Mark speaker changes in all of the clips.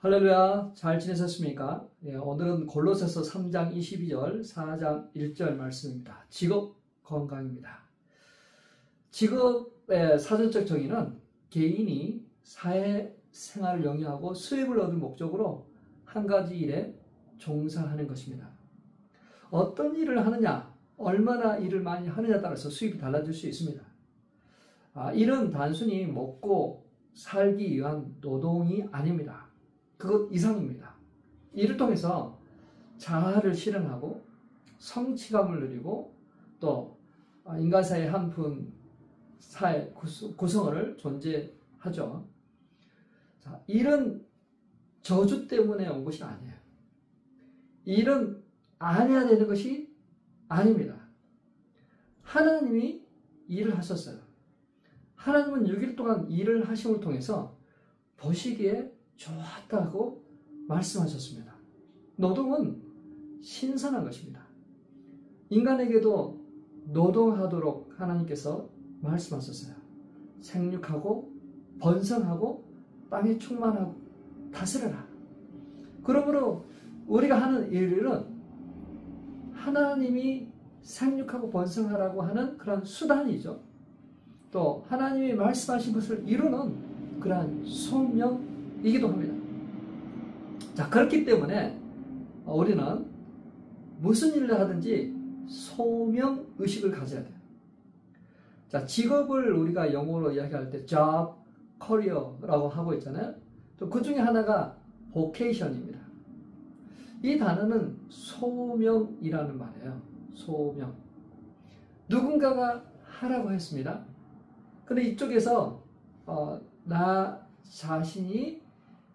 Speaker 1: 할렐루야, 잘 지내셨습니까? 오늘은 골로새서 3장 22절, 4장 1절 말씀입니다. 직업 건강입니다. 직업의 사전적 정의는 개인이 사회생활을 영위하고 수입을 얻을 목적으로 한 가지 일에 종사하는 것입니다. 어떤 일을 하느냐, 얼마나 일을 많이 하느냐에 따라서 수입이 달라질 수 있습니다. 일은 단순히 먹고 살기 위한 노동이 아닙니다. 그것 이상입니다. 이를 통해서 자아를 실현하고 성취감을 누리고 또 인간 사회의 한 분 사회 구성원을 존재하죠. 자, 일은 저주 때문에 온 것이 아니에요. 일은 안 해야 되는 것이 아닙니다. 하나님이 일을 하셨어요. 하나님은 6일 동안 일을 하심을 통해서 보시기에 좋았다고 말씀하셨습니다. 노동은 신선한 것입니다. 인간에게도 노동하도록 하나님께서 말씀하셨어요. 생육하고 번성하고 땅에 충만하고 다스려라. 그러므로 우리가 하는 일은 하나님이 생육하고 번성하라고 하는 그런 수단이죠. 또 하나님이 말씀하신 것을 이루는 그러한 소명이기도 합니다. 자, 그렇기 때문에 우리는 무슨 일을 하든지 소명의식을 가져야 돼요. 자, 직업을 우리가 영어로 이야기할 때 job, career라고 하고 있잖아요. 또 그 중에 하나가 vocation입니다. 이 단어는 소명이라는 말이에요. 소명. 누군가가 하라고 했습니다. 근데 이쪽에서 나 자신이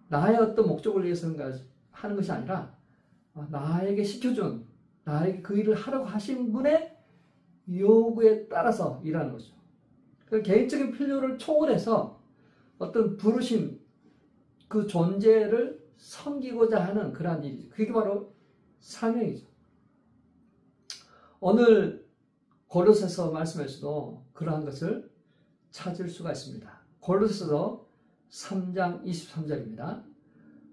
Speaker 1: 나의 어떤 목적을 위해서 하는 것이 아니라 나에게 시켜준, 나에게 그 일을 하라고 하신 분의 요구에 따라서 일하는 거죠. 그 개인적인 필요를 초월해서 어떤 부르심, 그 존재를 섬기고자 하는 그러한 일이죠. 그게 바로 사명이죠. 오늘 골로새서 말씀에서도 그러한 것을 찾을 수가 있습니다. 골로새서 3장 23절입니다.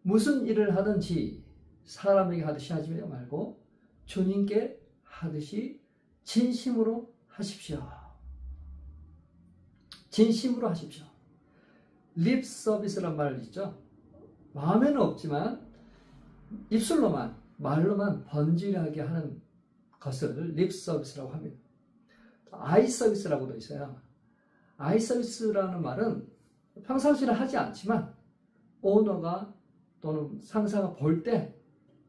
Speaker 1: 무슨 일을 하든지 사람에게 하듯이 하지 말고 주님께 하듯이 진심으로 하십시오. 진심으로 하십시오. 립 서비스란 말 있죠. 마음에는 없지만 입술로만, 말로만 번지르하게 하는 것을 립 서비스라고 합니다. 아이 서비스라고도 있어요. 아이 서비스라는 말은 평상시에는 하지 않지만 오너가 또는 상사가 볼 때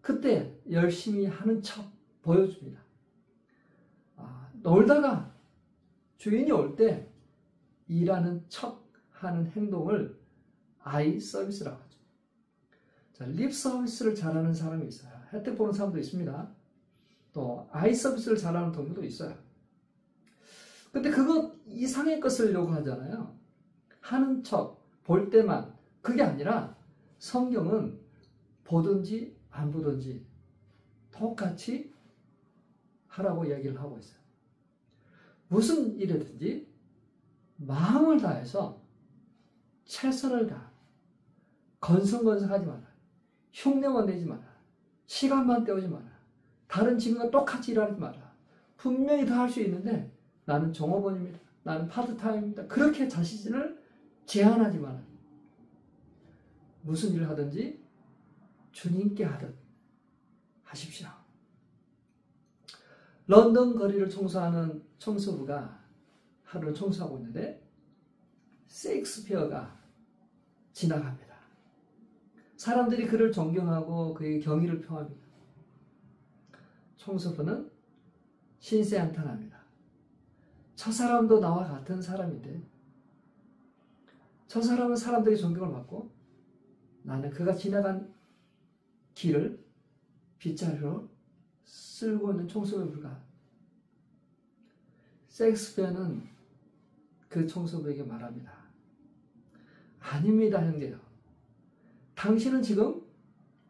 Speaker 1: 그때 열심히 하는 척 보여줍니다. 놀다가 주인이 올 때 일하는 척 하는 행동을 아이 서비스라고 하죠. 자, 립 서비스를 잘하는 사람이 있어요. 혜택 보는 사람도 있습니다. 또 아이 서비스를 잘하는 동료도 있어요. 근데 그것 이상의 것을 요구하잖아요. 하는 척, 볼 때만. 그게 아니라 성경은 보든지 안 보든지 똑같이 하라고 이야기를 하고 있어요. 무슨 일이든지 마음을 다해서 최선을 다하. 건성건성하지 마라. 흉내만 내지 마라. 시간만 때우지 마라. 다른 직원과 똑같이 일하지 마라. 분명히 더 할 수 있는데 나는 종업원입니다. 나는 파트타임입니다. 그렇게 자신을 제한하지 마라. 무슨 일을 하든지 주님께 하듯 하십시오. 런던 거리를 청소하는 청소부가 하루를 청소하고 있는데 셰익스피어가 지나갑니다. 사람들이 그를 존경하고 그의 경의를 표합니다. 청소부는 신세한탄합니다. 저 사람도 나와 같은 사람인데 저 사람은 사람들의 존경을 받고 나는 그가 지나간 길을 빗자루로 쓸고 있는 청소부에 불과하다. 셰익스피어는 그 청소부에게 말합니다. 아닙니다, 형제요. 당신은 지금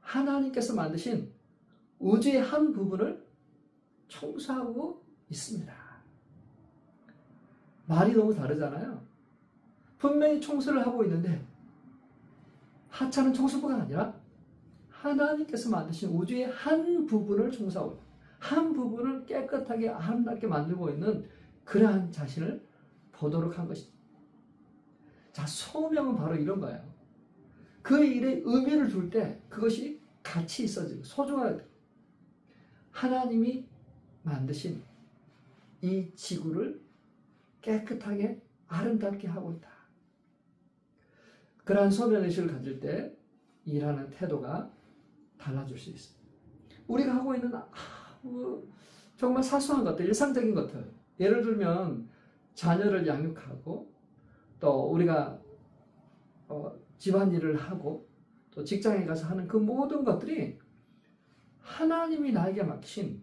Speaker 1: 하나님께서 만드신 우주의 한 부분을 청소하고 있습니다. 말이 너무 다르잖아요. 분명히 청소를 하고 있는데 하찮은 총수부가 아니라 하나님께서 만드신 우주의 한 부분을 총사하고 한 부분을 깨끗하게 아름답게 만들고 있는 그러한 자신을 보도록 한 것입니다. 자, 소명은 바로 이런 거예요. 그 일에 의미를 둘 때 그것이 가치 있어지고 소중하게 돼요. 하나님이 만드신 이 지구를 깨끗하게 아름답게 하고 있다. 그러한 소명의식을 가질 때 일하는 태도가 달라질 수 있어요. 우리가 하고 있는 정말 사소한 것들, 일상적인 것들. 예를 들면 자녀를 양육하고 또 우리가 집안일을 하고 또 직장에 가서 하는 그 모든 것들이 하나님이 나에게 맡기신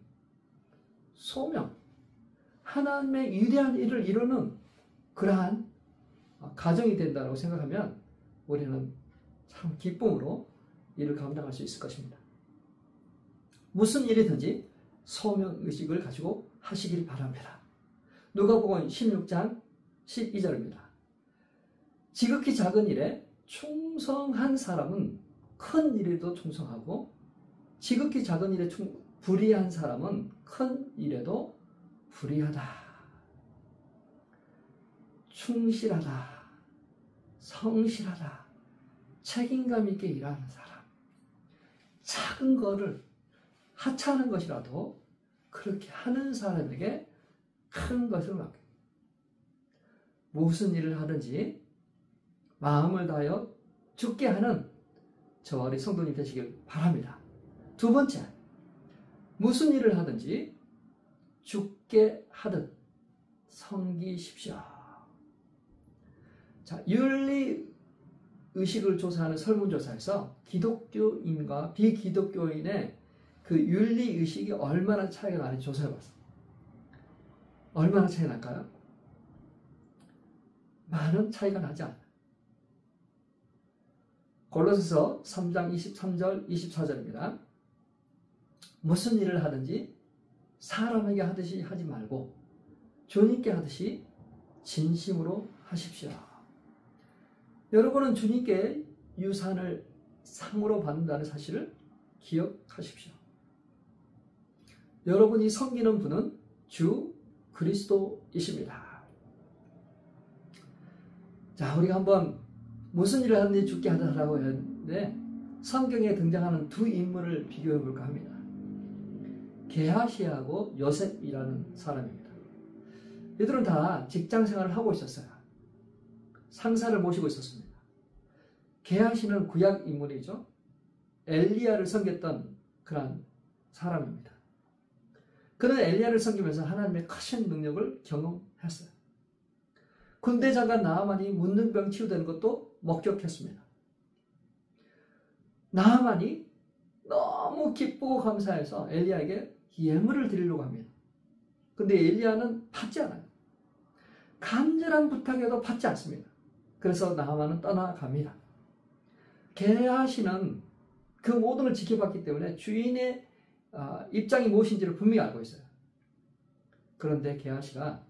Speaker 1: 소명, 하나님의 위대한 일을 이루는 그러한 가정이 된다고 생각하면 우리는 참 기쁨으로 일을 감당할 수 있을 것입니다. 무슨 일이든지 소명의식을 가지고 하시길 바랍니다. 누가복음 16장 12절입니다. 지극히 작은 일에 충성한 사람은 큰 일에도 충성하고 지극히 작은 일에 불의한 사람은 큰 일에도 불의하다. 충실하다. 성실하다. 책임감 있게 일하는 사람. 작은 거를 하찮은 것이라도 그렇게 하는 사람에게 큰 것을 맡깁니다. 무슨 일을 하든지 마음을 다하여 죽게 하는 저와 우리 성도님 되시길 바랍니다. 두 번째, 무슨 일을 하든지 죽게 하듯 섬기십시오. 자, 윤리의식을 조사하는 설문조사에서 기독교인과 비기독교인의 그 윤리의식이 얼마나 차이가 나는지 조사해봤어요. 얼마나 차이가 날까요? 많은 차이가 나지 않아요. 골로새서 3장 23절 24절입니다. 무슨 일을 하든지 사람에게 하듯이 하지 말고 주님께 하듯이 진심으로 하십시오. 여러분은 주님께 유산을 상으로 받는다는 사실을 기억하십시오. 여러분이 섬기는 분은 주 그리스도이십니다. 자, 우리가 한번 무슨 일을 하든지 죽게 하라고 했는데 성경에 등장하는 두 인물을 비교해 볼까 합니다. 게하시하고 요셉이라는 사람입니다. 이들은 다 직장 생활을 하고 있었어요. 상사를 모시고 있었습니다. 게하시는 구약 인물이죠. 엘리야를 섬겼던 그런 사람입니다. 그는 엘리야를 섬기면서 하나님의 크신 능력을 경험했어요. 군대 장관 나아만이 문둥병 치유되는 것도 목격했습니다. 나아만이 너무 기쁘고 감사해서 엘리야에게 예물을 드리려고 합니다. 근데 엘리야는 받지 않아요. 간절한 부탁에도 받지 않습니다. 그래서 나아만은 떠나갑니다. 게하시는 그 모든 걸 지켜봤기 때문에 주인의 입장이 무엇인지를 분명히 알고 있어요. 그런데 게하시가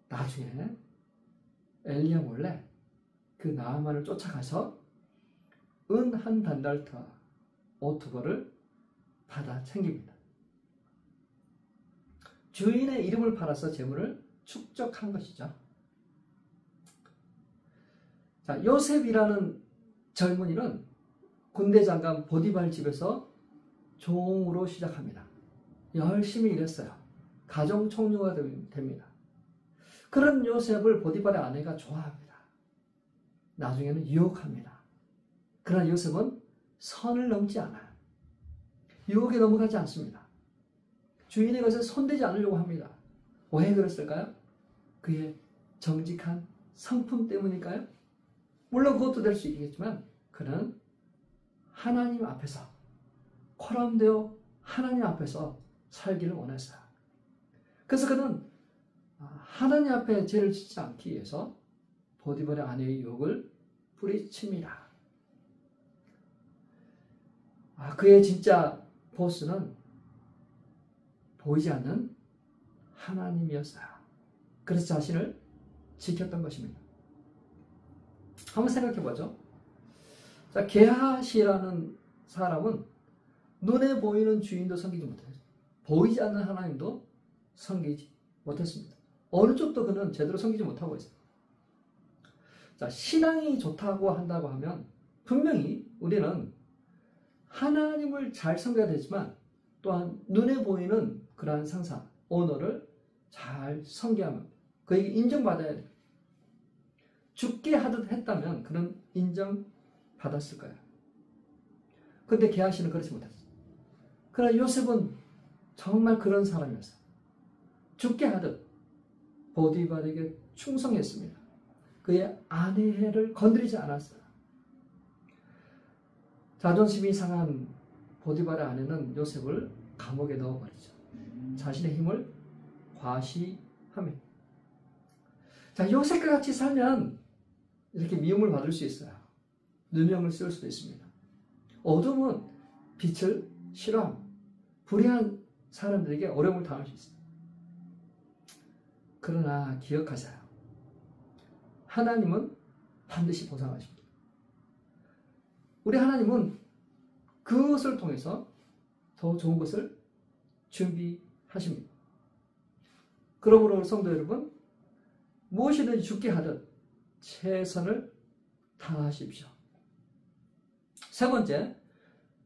Speaker 1: 나중에 엘리야 몰래 그 나아만을 쫓아가서 은 한 단달터 옷 두 벌을 받아 챙깁니다. 주인의 이름을 팔아서 재물을 축적한 것이죠. 자, 요셉이라는 젊은이는 군대 장관 보디발 집에서 종으로 시작합니다. 열심히 일했어요. 가정 총무가 됩니다. 그런 요셉을 보디발의 아내가 좋아합니다. 나중에는 유혹합니다. 그러나 요셉은 선을 넘지 않아요. 유혹에 넘어가지 않습니다. 주인의 것에 손대지 않으려고 합니다. 왜 그랬을까요? 그의 정직한 성품 때문일까요? 물론 그것도 될 수 있겠지만 그는 하나님 앞에서 코람되어 하나님 앞에서 살기를 원했어요. 그래서 그는 하나님 앞에 죄를 짓지 않기 위해서 보디발의 아내의 유혹을 뿌리칩니다. 그의 진짜 보스는 보이지 않는 하나님이었어요. 그래서 자신을 지켰던 것입니다. 한번 생각해 보죠. 자, 게하시라는 사람은 눈에 보이는 주인도 섬기지 못했어요. 보이지 않는 하나님도 섬기지 못했습니다. 어느 쪽도 그는 제대로 섬기지 못하고 있어요. 자, 신앙이 좋다고 한다고 하면 분명히 우리는 하나님을 잘 섬겨야 되지만 또한 눈에 보이는 그러한 상사, 오너를 잘 섬겨야 합니다. 그에게 인정받아야 돼요. 죽게 하듯 했다면 그는 인정받았을 거예요. 그런데 게하시는 그렇지 못했어요. 그러나 요셉은 정말 그런 사람이었어요. 죽게 하듯 보디발에게 충성했습니다. 그의 아내를 건드리지 않았어요. 자존심이 상한 보디발의 아내는 요셉을 감옥에 넣어버리죠. 자신의 힘을 과시하며. 자, 요셉과 같이 살면 이렇게 미움을 받을 수 있어요. 누명을 쓸 수도 있습니다. 어둠은 빛을 싫어합니다. 불의한 사람들에게 어려움을 당할 수 있어요. 그러나 기억하세요. 하나님은 반드시 보상하십니다. 우리 하나님은 그것을 통해서 더 좋은 것을 준비하십니다. 그러므로 성도 여러분, 무엇이든지 죽게 하듯 최선을 다하십시오. 세 번째,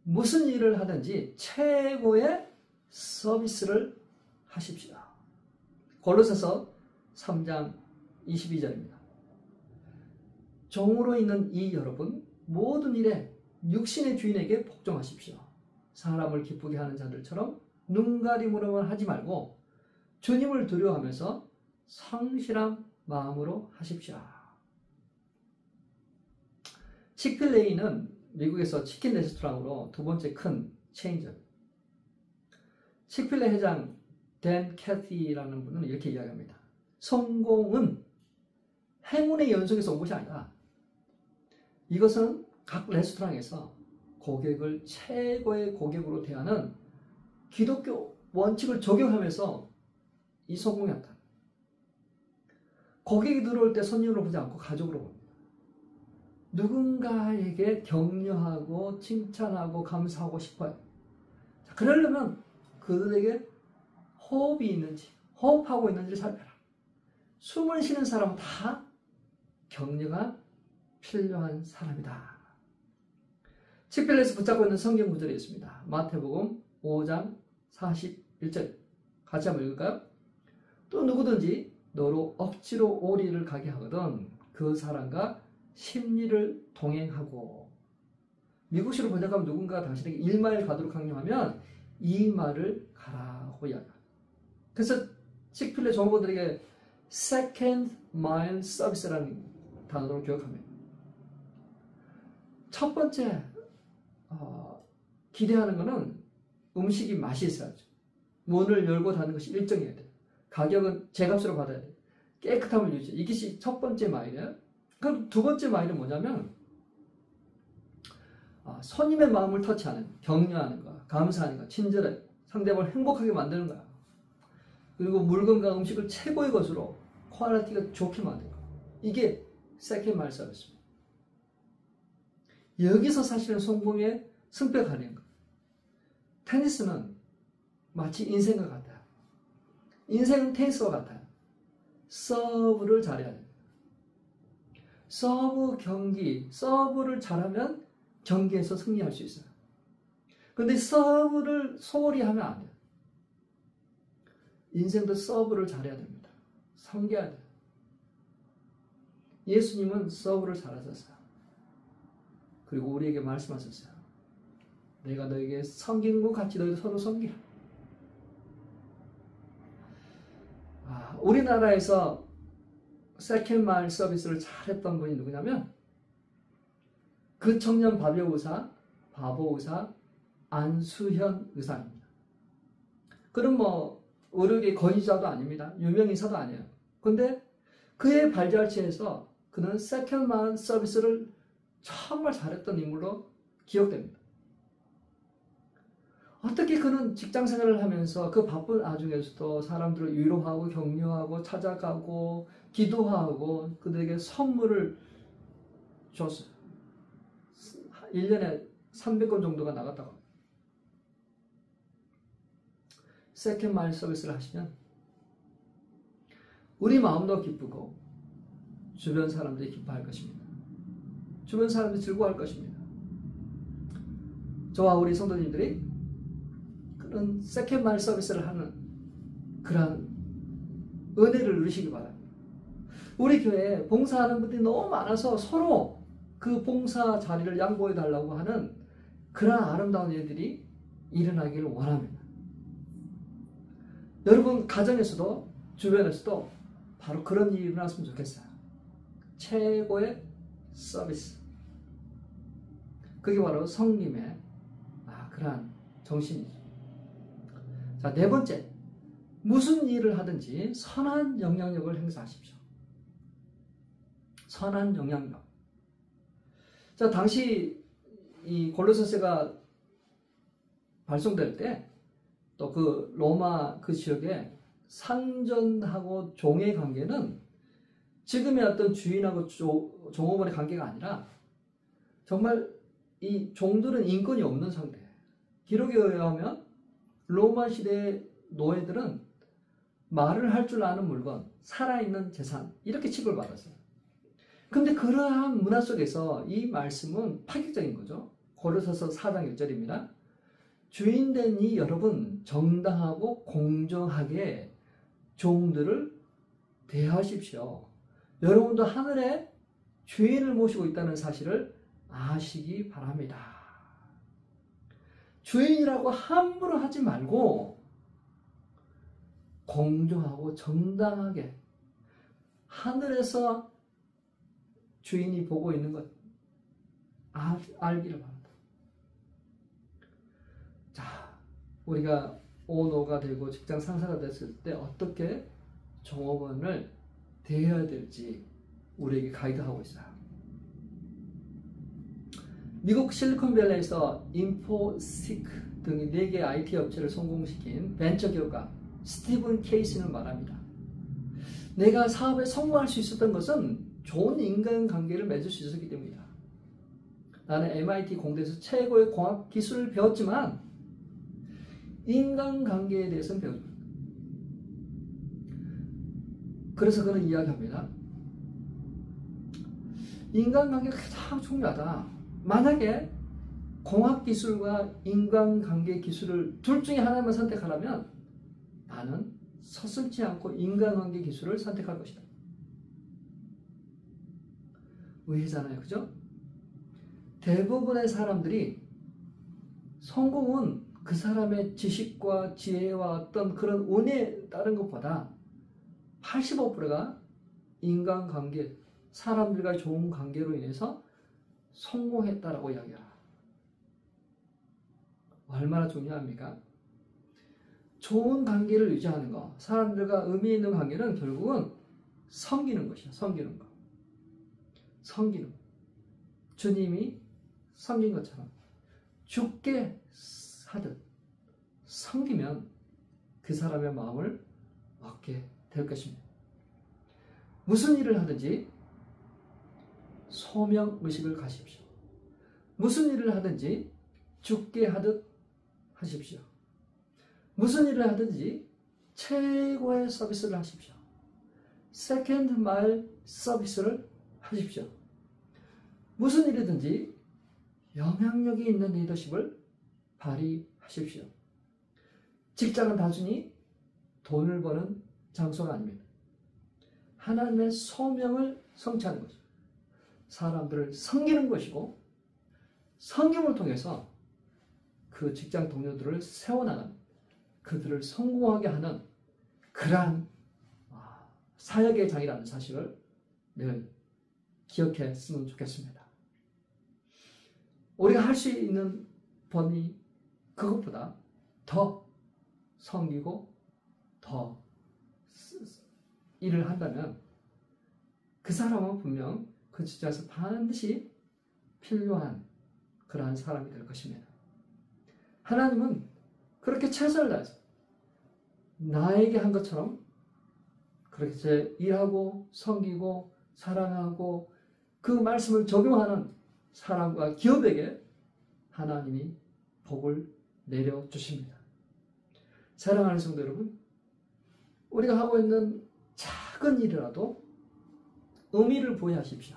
Speaker 1: 무슨 일을 하든지 최고의 서비스를 하십시오. 골로새서 3장 22절입니다. 종으로 있는 이 여러분 모든 일에 육신의 주인에게 복종하십시오. 사람을 기쁘게 하는 자들처럼 눈가림으로만 하지 말고 주님을 두려워하면서 성실한 마음으로 하십시오. 칙필레이는 미국에서 치킨 레스토랑으로 두 번째 큰 체인점. 칙필레 회장 댄 캐티라는 분은 이렇게 이야기합니다. 성공은 행운의 연속에서 온 것이 아니다. 이것은 각 레스토랑에서 고객을 최고의 고객으로 대하는 기독교 원칙을 적용하면서 이 성공이었다. 고객이 들어올 때 손님으로 보지 않고 가족으로 봅니다. 누군가에게 격려하고 칭찬하고 감사하고 싶어요. 자, 그러려면 그들에게 호흡이 있는지, 호흡하고 있는지를 살펴라. 숨을 쉬는 사람은 다 격려가 필요한 사람이다. 칙필레에서 붙잡고 있는 성경 구절이 있습니다. 마태복음 5장 41절. 같이 한번 읽을까요? 또 누구든지 너로 억지로 오리를 가게 하거든 그 사람과 심리를 동행하고. 미국식으로 번역하면 누군가 당신에게 1마일 가도록 강요하면 2마일을 가라고 이야기합니다. 그래서 칙필레 종업원들에게 second mile service라는 단어로 기억합니다. 첫 번째 기대하는 것은 음식이 맛이 있어야죠. 문을 열고 닫는 것이 일정해야 돼요. 가격은 제값으로 받아야 돼요. 깨끗함을 유지해. 이것이 첫 번째 마일이에요. 그럼 두 번째 마일은 뭐냐면 손님의 마음을 터치하는, 격려하는 거, 감사하는 거, 친절해, 상대방을 행복하게 만드는 거야. 그리고 물건과 음식을 최고의 것으로 퀄리티가 좋게 만드는 거. 이게 세컨드 마일 서비스입니다. 여기서 사실은 성공의 승패가 가는 거예요. 테니스는 마치 인생과 같아요. 인생은 테니스와 같아요. 서브를 잘해야 돼요. 서브 경기, 서브를 잘하면 경기에서 승리할 수 있어요. 그런데 서브를 소홀히 하면 안 돼요. 인생도 서브를 잘해야 됩니다. 섬겨야 돼요. 예수님은 서브를 잘하셨어요. 그리고 우리에게 말씀하셨어요. 내가 너에게 섬기는 것 같이 너희도 서로 섬기라. 우리나라에서 세컨드 마일 서비스를 잘했던 분이 누구냐면 그 청년 바보 의사 안수현 의사입니다. 그는 의료계 권위자도 아닙니다. 유명 인사도 아니에요. 근데 그의 발자취에서 그는 세컨드 마일 서비스를 정말 잘했던 인물로 기억됩니다. 어떻게 그는 직장 생활을 하면서 그 바쁜 와중에서도 사람들을 위로하고 격려하고 찾아가고 기도하고 그들에게 선물을 줬어요. 1년에 300건 정도가 나갔다고 합니다. 세컨드 마일 서비스를 하시면 우리 마음도 기쁘고 주변 사람들이 기뻐할 것입니다. 주변 사람들이 즐거워할 것입니다. 저와 우리 성도님들이 그런 세컨드 마일 서비스를 하는 그러한 은혜를 누리시기 바랍니다. 우리 교회에 봉사하는 분들이 너무 많아서 서로 그 봉사 자리를 양보해 달라고 하는 그러한 아름다운 일들이 일어나기를 원합니다. 여러분 가정에서도 주변에서도 바로 그런 일이 일어났으면 좋겠어요. 최고의 서비스. 그게 바로 성김의 그러한 정신이죠. 자, 네 번째, 무슨 일을 하든지 선한 영향력을 행사하십시오. 선한 영향력. 자, 당시 이 골로새서가 발송될 때 또 그 로마 그 지역에 상전하고 종의 관계는 지금의 어떤 주인하고 종업원의 관계가 아니라 정말 이 종들은 인권이 없는 상태예요. 기록에 의하면 로마 시대의 노예들은 말을 할 줄 아는 물건, 살아있는 재산 이렇게 취급을 받았어요. 근데 그러한 문화 속에서 이 말씀은 파격적인 거죠. 고린도서 4장 1절입니다. 주인된 이 여러분 정당하고 공정하게 종들을 대하십시오. 여러분도 하늘에 주인을 모시고 있다는 사실을 아시기 바랍니다. 주인이라고 함부로 하지 말고 공정하고 정당하게 하늘에서 주인이 보고 있는 것 알기를 바랍니다. 자, 우리가 오너가 되고 직장 상사가 됐을 때 어떻게 종업원을 대해야 될지 우리에게 가이드하고 있어요. 미국 실리콘밸리에서 인포시크 등의 4개 IT 업체를 성공시킨 벤처 기업가 스티븐 케이시는 말합니다. 내가 사업에 성공할 수 있었던 것은 좋은 인간관계를 맺을 수 있었기 때문이다. 나는 MIT 공대에서 최고의 공학 기술을 배웠지만 인간관계에 대해서는 배우지 못했다. 그래서 그는 이야기합니다. 인간관계가 가장 중요하다. 만약에 공학기술과 인간관계 기술을 둘 중에 하나만 선택하라면 나는 서슴지 않고 인간관계 기술을 선택할 것이다. 의외잖아요. 그죠? 대부분의 사람들이 성공은 그 사람의 지식과 지혜와 어떤 그런 운에 따른 것보다 85%가 인간관계, 사람들과 좋은 관계로 인해서 성공했다라고 이야기합니다. 얼마나 중요합니까? 좋은 관계를 유지하는 것, 사람들과 의미 있는 관계는 결국은 섬기는 것이야. 섬기는 것. 섬기는 것. 주님이 섬긴 것처럼 죽게 하듯 섬기면 그 사람의 마음을 얻게 될 것입니다. 무슨 일을 하든지 소명의식을 가십시오. 무슨 일을 하든지 죽게 하듯 하십시오. 무슨 일을 하든지 최고의 서비스를 하십시오. 세컨드 마일 서비스를 하십시오. 무슨 일이든지 영향력이 있는 리더십을 발휘하십시오. 직장은 단순히 돈을 버는 장소가 아닙니다. 하나님의 소명을 성취하는 것입니다. 사람들을 섬기는 것이고 섬김을 통해서 그 직장 동료들을 세워나가는 그들을 성공하게 하는 그러한 사역의 장이라는 사실을 늘 기억했으면 좋겠습니다. 우리가 할 수 있는 범위 그것보다 더 섬기고 더 일을 한다면 그 사람은 분명 그 직장에서 반드시 필요한 그러한 사람이 될 것입니다. 하나님은 그렇게 최선을 다해서 나에게 한 것처럼 그렇게 일하고 섬기고 사랑하고 그 말씀을 적용하는 사람과 기업에게 하나님이 복을 내려주십니다. 사랑하는 성도 여러분, 우리가 하고 있는 작은 일이라도 의미를 부여하십시오.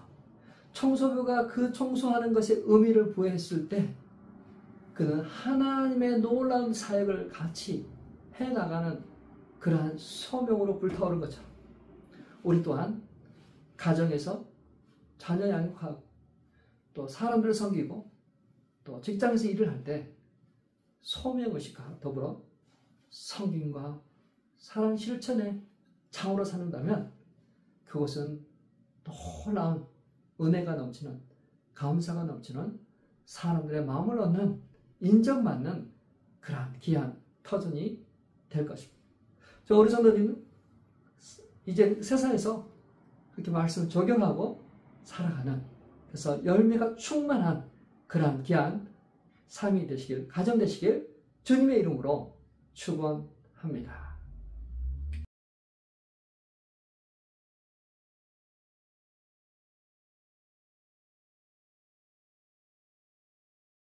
Speaker 1: 청소부가 그 청소하는 것에 의미를 부여했을 때 그는 하나님의 놀라운 사역을 같이 해나가는 그러한 소명으로 불타오른 것처럼 우리 또한 가정에서 자녀 양육하고 또 사람들을 섬기고 또 직장에서 일을 할 때 소명의식과 더불어 섬김과 사랑 실천의 장으로 산다면 그것은 놀라운 은혜가 넘치는, 감사가 넘치는, 사람들의 마음을 얻는, 인정받는 그러한 귀한 터전이 될 것입니다. 우리 성도님은 이제 세상에서 그렇게 말씀을 적용하고 살아가는, 그래서 열매가 충만한 그러한 귀한 삶이 되시길, 가정 되시길 주님의 이름으로 축원합니다.